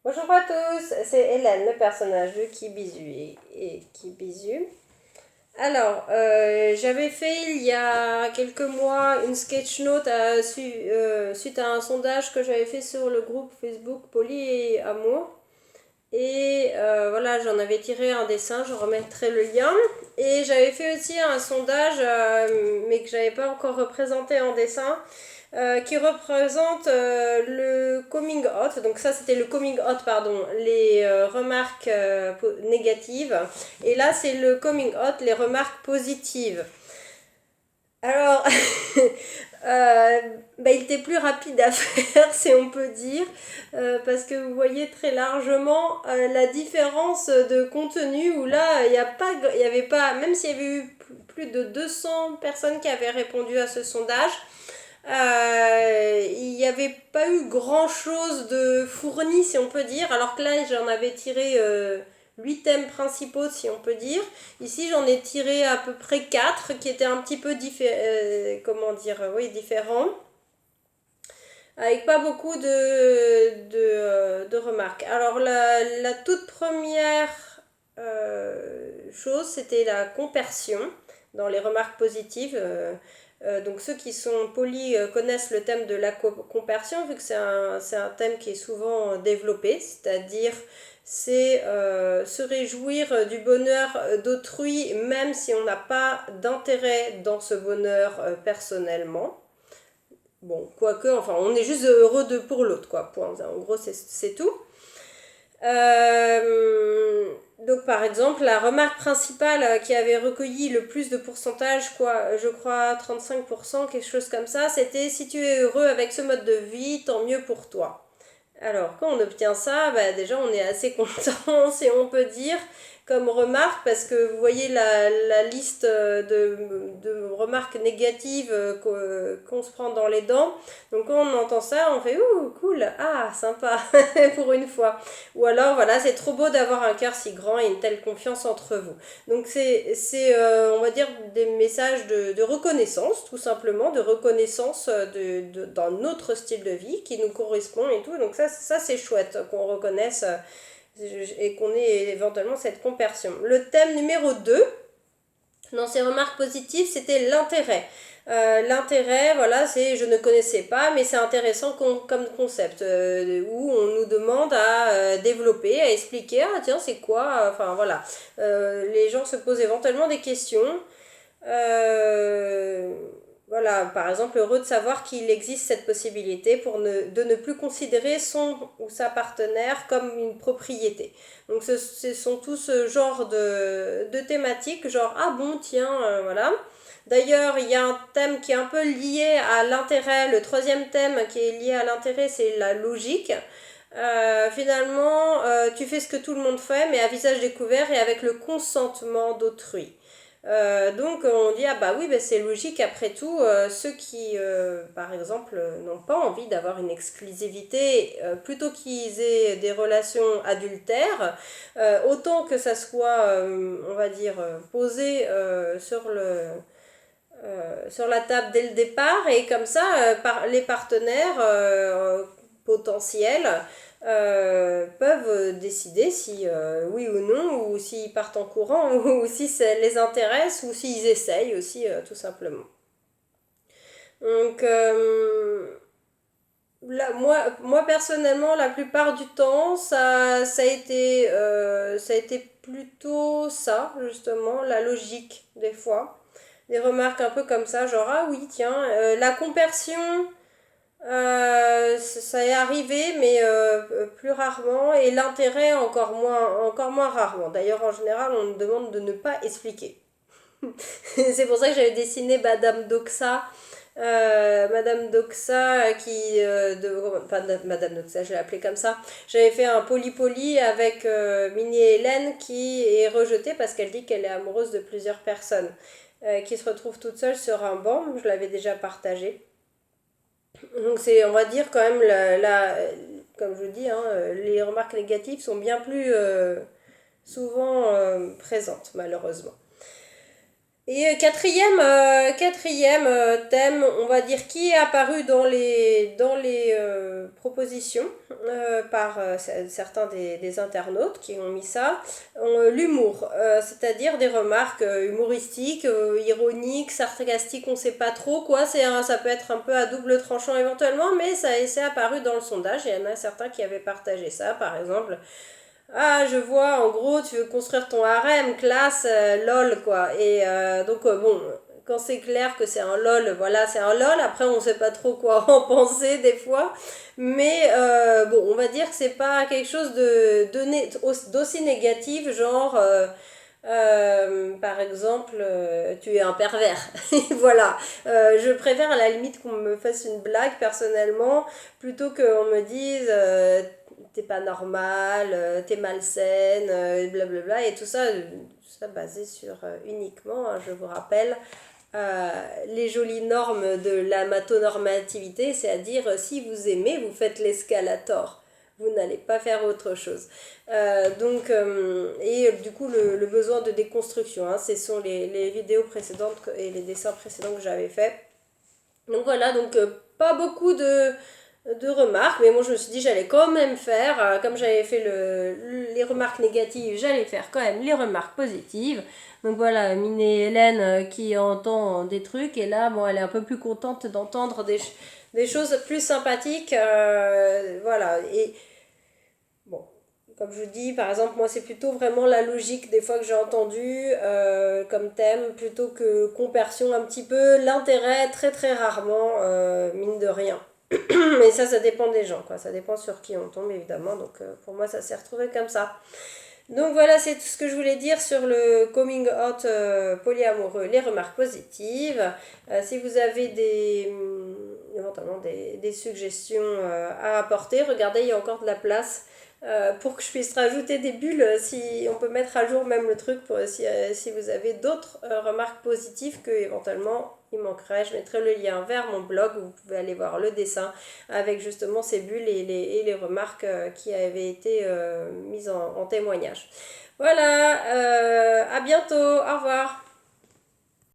Bonjour à tous, c'est Hélène, le personnage de Qui Bisu et Qui Bisu. Alors, j'avais fait il y a quelques mois une sketch note suite à un sondage que j'avais fait sur le groupe Facebook Poly et Amour. Et voilà, j'en avais tiré un dessin, je remettrai le lien. Et j'avais fait aussi un sondage, mais que j'avais pas encore représenté en dessin, qui représente le coming out. Donc ça, c'était le coming out, pardon, les remarques négatives. Et là, c'est le coming out, les remarques positives. Alors, il était plus rapide à faire, si on peut dire, parce que vous voyez très largement la différence de contenu où là, il y avait pas, même s'il y avait eu plus de 200 personnes qui avaient répondu à ce sondage, il n'y avait pas eu grand chose de fourni, si on peut dire, alors que là, j'en avais tiré 8 thèmes principaux, si on peut dire. Ici, j'en ai tiré à peu près 4 qui étaient un petit peu différents, avec pas beaucoup de remarques. Alors, la toute première chose, c'était la compersion dans les remarques positives. Donc ceux qui sont polis connaissent le thème de la compersion, vu que c'est un thème qui est souvent développé, c'est-à-dire c'est se réjouir du bonheur d'autrui, même si on n'a pas d'intérêt dans ce bonheur personnellement. Bon, quoique, enfin, on est juste heureux pour l'autre, quoi. Point. En gros, c'est tout. Donc par exemple, la remarque principale qui avait recueilli le plus de pourcentage, quoi, je crois 35%, quelque chose comme ça, c'était si tu es heureux avec ce mode de vie, tant mieux pour toi. Alors, quand on obtient ça, déjà on est assez content, si on peut dire, comme remarque, parce que vous voyez la liste de remarques négatives qu'on se prend dans les dents. Donc, quand on entend ça, on fait ouh, cool, ah, sympa, pour une fois. Ou alors, voilà, c'est trop beau d'avoir un cœur si grand et une telle confiance entre vous. Donc, on va dire, des messages de reconnaissance, tout simplement, de reconnaissance d'un autre style de vie qui nous correspond et tout. Donc, ça c'est chouette qu'on reconnaisse et qu'on ait éventuellement cette compersion. Le thème numéro 2 dans ces remarques positives, c'était l'intérêt. L'intérêt, voilà, c'est je ne connaissais pas, mais c'est intéressant comme concept, où on nous demande à développer, à expliquer, ah tiens, c'est quoi, enfin voilà. Les gens se posent éventuellement des questions. Euh, voilà, par exemple, heureux de savoir qu'il existe cette possibilité de ne plus considérer son ou sa partenaire comme une propriété. Donc ce sont tous ce genre de thématiques, genre ah bon tiens, voilà. D'ailleurs, il y a un thème qui est un peu lié à l'intérêt. Le troisième thème qui est lié à l'intérêt, c'est la logique. Finalement, tu fais ce que tout le monde fait, mais à visage découvert et avec le consentement d'autrui. Donc on dit ah bah oui bah c'est logique après tout ceux qui par exemple n'ont pas envie d'avoir une exclusivité plutôt qu'ils aient des relations adultères autant que ça soit on va dire posé sur la table dès le départ et comme ça les partenaires potentiels peuvent décider si oui ou non, ou s'ils partent en courant, ou si ça les intéresse, ou s'ils essayent aussi, tout simplement. Donc, moi personnellement, la plupart du temps, ça a été plutôt ça, justement, la logique, des fois. Des remarques un peu comme ça, genre, ah oui, tiens, la compersion, ça est arrivé, mais plus rarement, et l'intérêt encore moins rarement. D'ailleurs, en général, on me demande de ne pas expliquer. C'est pour ça que j'avais dessiné Madame Doxa. Madame Doxa enfin Madame Doxa, je l'ai appelée comme ça. J'avais fait un poly-poly avec Mini Hélène qui est rejetée parce qu'elle dit qu'elle est amoureuse de plusieurs personnes. Qui se retrouve toute seule sur un banc, je l'avais déjà partagé. Donc c'est, on va dire quand même, comme je dis, hein, les remarques négatives sont bien plus souvent présentes, malheureusement. Et quatrième thème, on va dire, qui est apparu dans les propositions par certains des internautes qui ont mis ça, l'humour, c'est-à-dire des remarques humoristiques, ironiques, sarcastiques, on sait pas trop quoi, ça peut être un peu à double tranchant éventuellement, mais ça c'est apparu dans le sondage, et il y en a certains qui avaient partagé ça, par exemple. Ah, je vois, en gros, tu veux construire ton harem, classe, lol, quoi. Et donc, bon, quand c'est clair que c'est un lol, voilà, c'est un lol. Après, on sait pas trop quoi en penser des fois. Mais bon, on va dire que c'est pas quelque chose d'aussi négatif, genre, par exemple, tu es un pervers. Voilà. Je préfère à la limite qu'on me fasse une blague personnellement plutôt qu'on me dise t'es pas normal, t'es malsaine, blablabla. Et tout ça basé sur uniquement, hein, je vous rappelle, les jolies normes de la matonormativité, c'est-à-dire si vous aimez, vous faites l'escalator. Vous n'allez pas faire autre chose. Et du coup, le besoin de déconstruction, hein, ce sont les vidéos précédentes et les dessins précédents que j'avais faits. Donc voilà, donc pas beaucoup de remarques, mais moi je me suis dit j'allais quand même faire, comme j'avais fait les remarques négatives, j'allais faire quand même les remarques positives. Donc voilà, Miné Hélène qui entend des trucs, et là, bon, elle est un peu plus contente d'entendre des choses plus sympathiques. Voilà, et bon, comme je vous dis, par exemple, moi c'est plutôt vraiment la logique des fois que j'ai entendu comme thème, plutôt que compersion un petit peu, l'intérêt très très rarement, mine de rien. Mais ça dépend des gens, quoi. Ça dépend sur qui on tombe, évidemment. Donc, pour moi, ça s'est retrouvé comme ça. Donc, voilà, c'est tout ce que je voulais dire sur le coming out polyamoureux, les remarques positives. Si vous avez éventuellement des suggestions à apporter, regardez, il y a encore de la place pour que je puisse rajouter des bulles, si on peut mettre à jour même le truc, pour si vous avez d'autres remarques positives que éventuellement il manquerait. Je mettrai le lien vers mon blog où vous pouvez aller voir le dessin avec justement ces bulles et les remarques qui avaient été mises en témoignage. Voilà, à bientôt, au revoir.